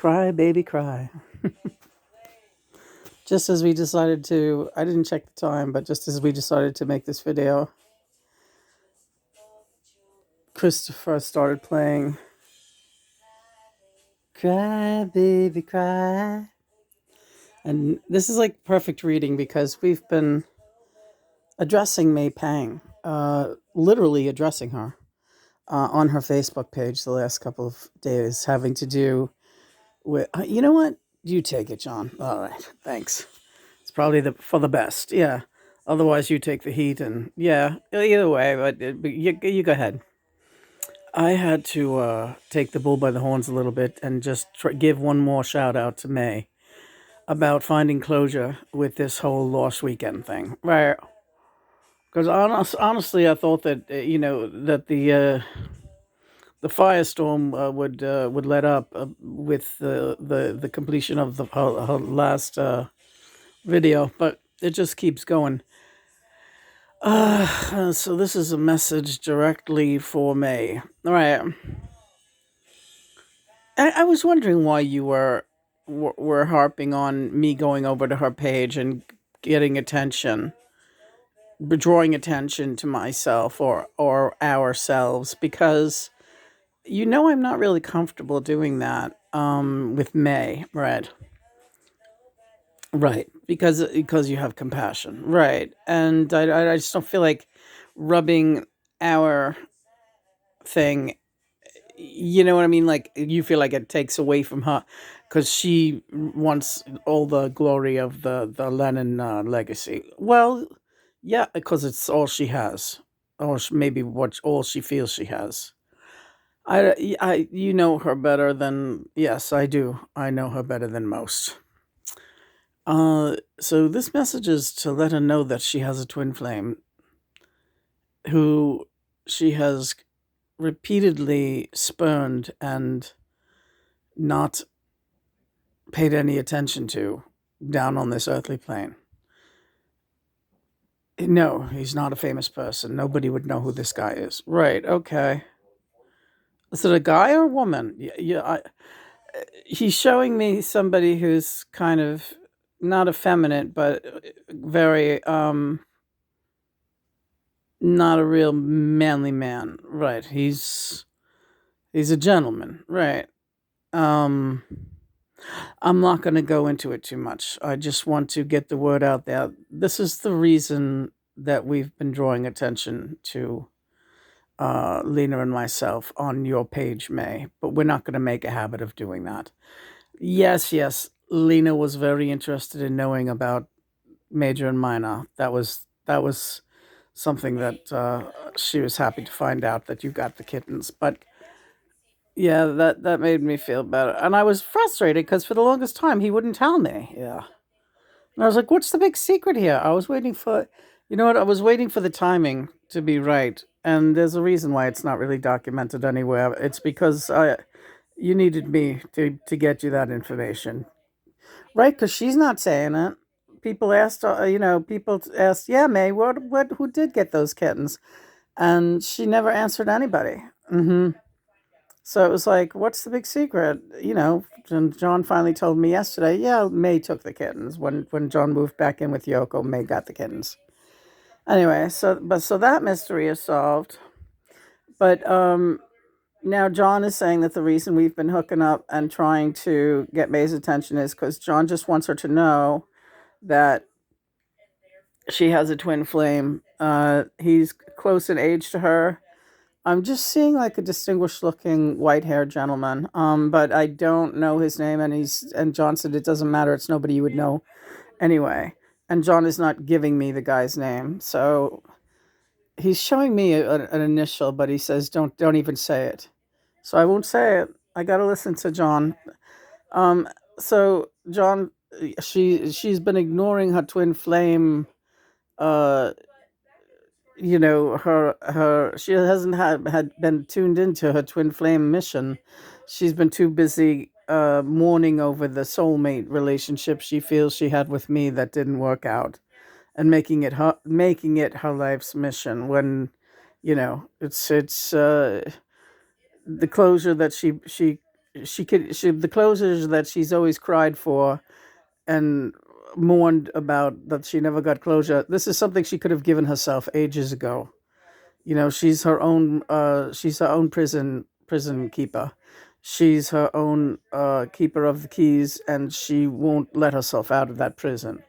Cry, baby, cry. Just as we decided to, I didn't check the time, but just as we decided to make this video, Christopher started playing Cry, baby, cry. And this is like perfect reading because we've been addressing May Pang, literally addressing her on her Facebook page the last couple of days, having to do with, you know what? You take it, John. All right, thanks. It's probably for the best. Yeah. Otherwise, you take the heat, and yeah. Either way, but you go ahead. I had to take the bull by the horns a little bit and just give one more shout out to May about finding closure with this whole Lost Weekend thing, right? Because honestly, I thought that that the firestorm would let up with the completion of her last video, but it just keeps going. So this is a message directly for May. All right. I was wondering why you were harping on me going over to her page and getting attention, drawing attention to myself or ourselves, because I'm not really comfortable doing that with May, right? Right, because you have compassion, right? And I just don't feel like rubbing our thing. You know what I mean? Like you feel like it takes away from her because she wants all the glory of the Lennon legacy. Well, yeah, because it's all she has, or maybe what all she feels she has. You know her better than, yes, I do. I know her better than most. So this message is to let her know that she has a twin flame who she has repeatedly spurned and not paid any attention to down on this earthly plane. No, he's not a famous person. Nobody would know who this guy is. Right, okay. Is it a guy or a woman? Yeah, he's showing me somebody who's kind of not effeminate, but very not a real manly man. Right. He's a gentleman. Right. I'm not going to go into it too much. I just want to get the word out there. This is the reason that we've been drawing attention to Lena and myself on your page, May, but we're not going to make a habit of doing that. Yes, Lena was very interested in knowing about Major and Minor. That was something that she was happy to find out that you got the kittens. But yeah, that made me feel better, and I was frustrated because for the longest time he wouldn't tell me. Yeah, and I was like, "What's the big secret here?" I was waiting for, you know what? I was waiting for the timing to be right, and there's a reason why it's not really documented anywhere. It's because you needed me to get you that information, right? Because she's not saying it. People asked, people asked, yeah, May, who did get those kittens? And she never answered anybody. So it was like, what's the big secret? And John finally told me yesterday, yeah, May took the kittens. When John moved back in with Yoko, May got the kittens. Anyway, so that mystery is solved. But now John is saying that the reason we've been hooking up and trying to get May's attention is because John just wants her to know that she has a twin flame. He's close in age to her. I'm just seeing like a distinguished looking white haired gentleman. But I don't know his name, and John said it doesn't matter, it's nobody you would know anyway. And John is not giving me the guy's name. So he's showing me an initial, but he says don't even say it. So I won't say it. I gotta listen to John. So John, she's been ignoring her twin flame. Her she hasn't had been tuned into her twin flame mission. She's been too busy mourning over the soulmate relationship she feels she had with me that didn't work out, and making it her life's mission. When it's the closure that she the closure that she's always cried for and mourned about that she never got closure. This is something she could have given herself ages ago. She's her own prison keeper. She's her own keeper of the keys, and she won't let herself out of that prison.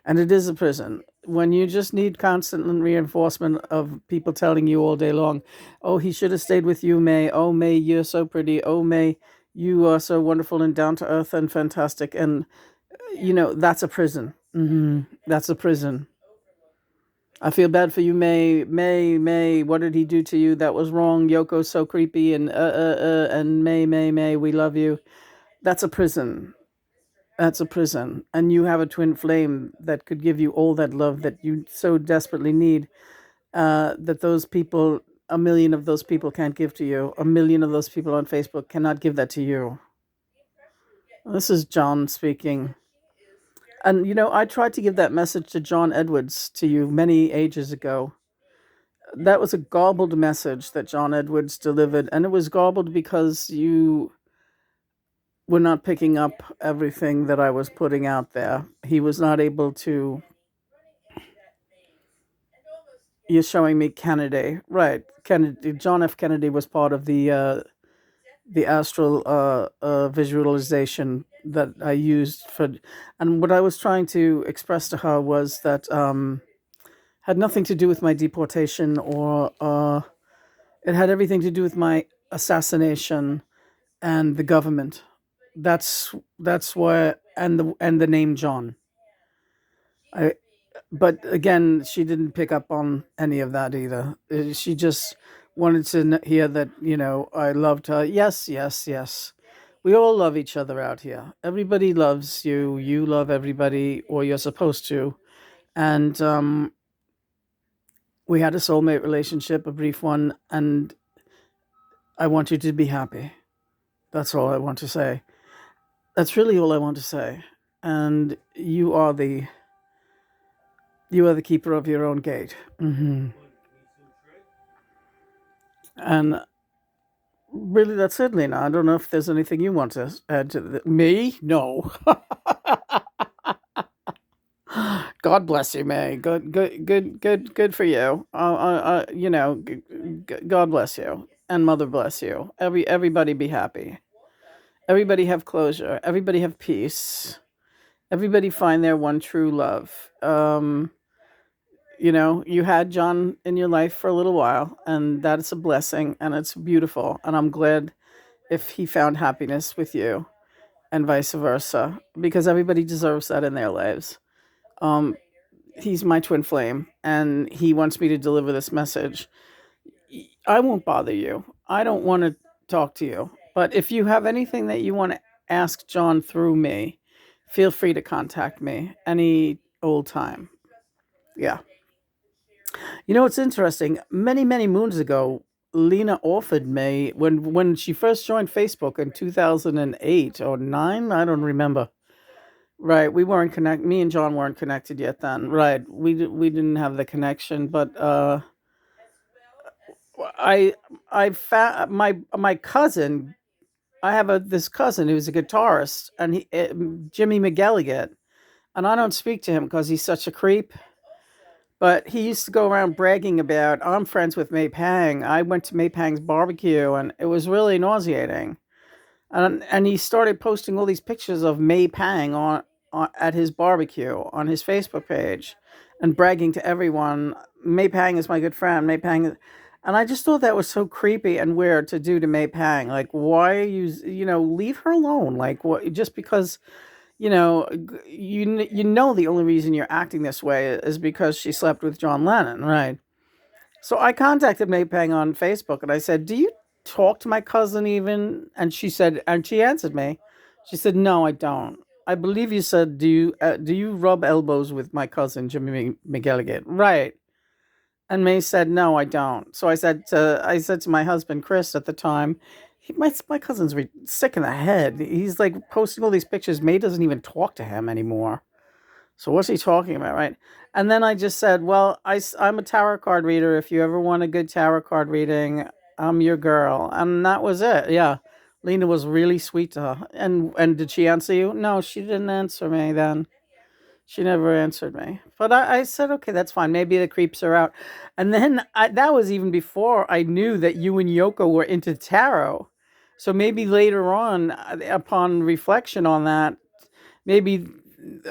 And it is a prison. When you just need constant reinforcement of people telling you all day long, oh, he should have stayed with you, May. Oh, May, you're so pretty. Oh, May, you are so wonderful and down to earth and fantastic. And, that's a prison. That's a prison. I feel bad for you, May. May. What did he do to you? That was wrong. Yoko's so creepy, and May. We love you. That's a prison. That's a prison, and you have a twin flame that could give you all that love that you so desperately need. That those people, a million of those people, can't give to you. A million of those people on Facebook cannot give that to you. This is John speaking. And I tried to give that message to John Edwards to you many ages ago. That was a garbled message that John Edwards delivered, and it was garbled because you were not picking up everything that I was putting out there. He was not able to. You're showing me Kennedy, right? Kennedy, John F. Kennedy was part of the astral visualization that I used for, and what I was trying to express to her was that had nothing to do with my deportation or it had everything to do with my assassination and the government. That's why, and the name John. I But again, she didn't pick up on any of that either. She just wanted to hear that I loved her. Yes. We all love each other out here. Everybody loves you. You love everybody, or you're supposed to. And we had a soulmate relationship, a brief one, and I want you to be happy. That's all I want to say. That's really all I want to say. And you are the keeper of your own gate. And really, that's it, Lena. I don't know if there's anything you want to add to me. No. God bless you, May. Good for you. God bless you, and Mother bless you. Everybody be happy. Everybody have closure. Everybody have peace. Everybody find their one true love. You had John in your life for a little while, and that's a blessing, and it's beautiful. And I'm glad if he found happiness with you, and vice versa, because everybody deserves that in their lives. He's my twin flame, and he wants me to deliver this message. I won't bother you. I don't want to talk to you. But if you have anything that you want to ask John through me, feel free to contact me any old time. Yeah. It's interesting. Many, many moons ago, Lena offered me when she first joined Facebook in 2008 or 9, I don't remember. Right, we weren't connect. Me and John weren't connected yet then. Right, we didn't have the connection, but I found my cousin. I have this cousin who's a guitarist, and Jimmy McGilligan, and I don't speak to him because he's such a creep. But he used to go around bragging about, I'm friends with May Pang. I went to May Pang's barbecue, and it was really nauseating. And he started posting all these pictures of May Pang on at his barbecue on his Facebook page, and bragging to everyone, May Pang is my good friend. May Pang, and I just thought that was so creepy and weird to do to May Pang. Like, why are you leave her alone? Like, what? Just because the only reason you're acting this way is because she slept with John Lennon, right? So I contacted May Pang on Facebook, and I said, "Do you talk to my cousin even?" And she answered me. She said, "No, I don't. I believe you said, do you rub elbows with my cousin Jimmy McGilligan?" Right. And May said, "No, I don't." So I said to my husband Chris at the time, my cousin's sick in the head. He's like posting all these pictures. May doesn't even talk to him anymore. So what's he talking about, right? And then I just said, well, I'm a tarot card reader. If you ever want a good tarot card reading, I'm your girl. And that was it. Yeah. Lena was really sweet to her. And did she answer you? No, she didn't answer me then. She never answered me. But I said, okay, that's fine. Maybe the creeps are out. And then that was even before I knew that you and Yoko were into tarot. So maybe later on, upon reflection on that, maybe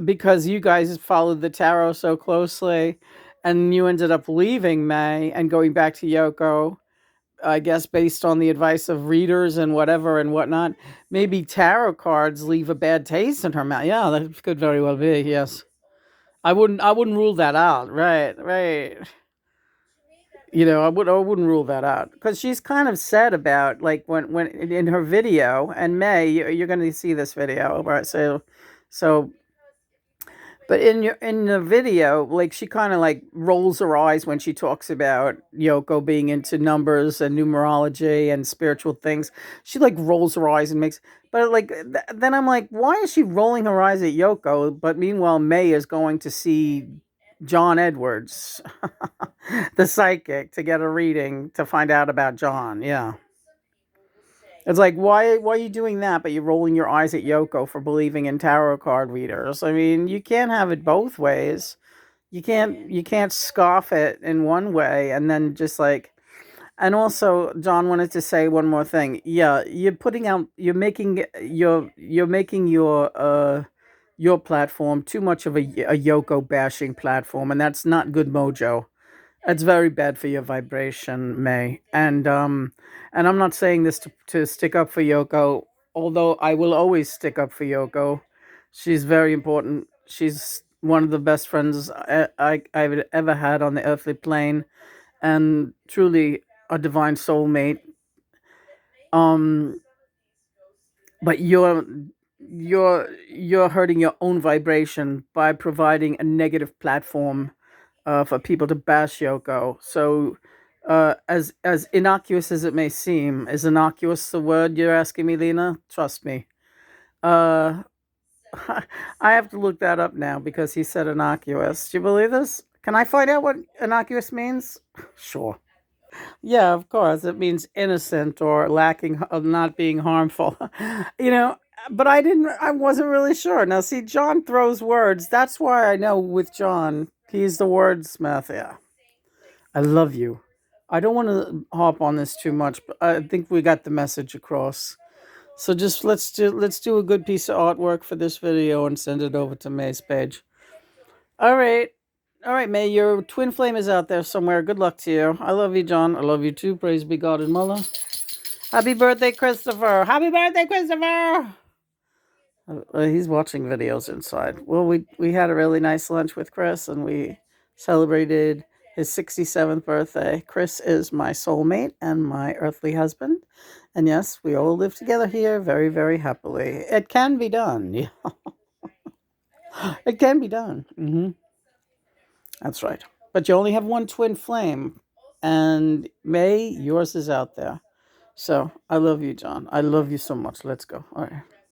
because you guys followed the tarot so closely and you ended up leaving May and going back to Yoko, I guess based on the advice of readers and whatever and whatnot, maybe tarot cards leave a bad taste in her mouth. Yeah, that could very well be. Yes, I wouldn't rule that out. Right, right. I wouldn't rule that out because she's kind of said about like when in her video. And May, you're going to see this video, right? So but in the video, like she kind of like rolls her eyes when she talks about Yoko being into numbers and numerology and spiritual things. She like rolls her eyes and makes. But like then I'm like, why is she rolling her eyes at Yoko? But meanwhile, May is going to see John Edwards, the psychic, to get a reading to find out about John. Yeah. It's like why are you doing that? But you're rolling your eyes at Yoko for believing in tarot card readers. I mean, you can't have it both ways. You can't scoff it in one way and then just like. And also, John wanted to say one more thing. Yeah, you're making your platform too much of a Yoko bashing platform, and that's not good mojo. It's very bad for your vibration, May. And I'm not saying this to stick up for Yoko, although I will always stick up for Yoko. She's very important. She's one of the best friends I've ever had on the earthly plane, and truly a divine soulmate. Um, but you're hurting your own vibration by providing a negative platform for people to bash Yoko. So, as innocuous as it may seem, is innocuous the word you're asking me, Lena? Trust me. Uh, I have to look that up now because he said innocuous. Do you believe this? Can I find out what innocuous means? Sure. Yeah, of course. It means innocent or lacking, not being harmful. you know, but I wasn't really sure. Now, see, John throws words. That's why I know with John, he's the wordsmith. Yeah. I love you. I don't want to hop on this too much, but I think we got the message across. So just let's do a good piece of artwork for this video and send it over to May's page. All right. All right, May, your twin flame is out there somewhere. Good luck to you. I love you, John. I love you too. Praise be God and Mother. Happy birthday, Christopher. Happy birthday, Christopher. He's watching videos inside. Well, we had a really nice lunch with Chris and we celebrated his 67th birthday. Chris is my soulmate and my earthly husband. And yes, we all live together here very, very happily. It can be done. Yeah. It can be done. That's right. But you only have one twin flame. And May, yours is out there. So I love you, John. I love you so much. Let's go. All right.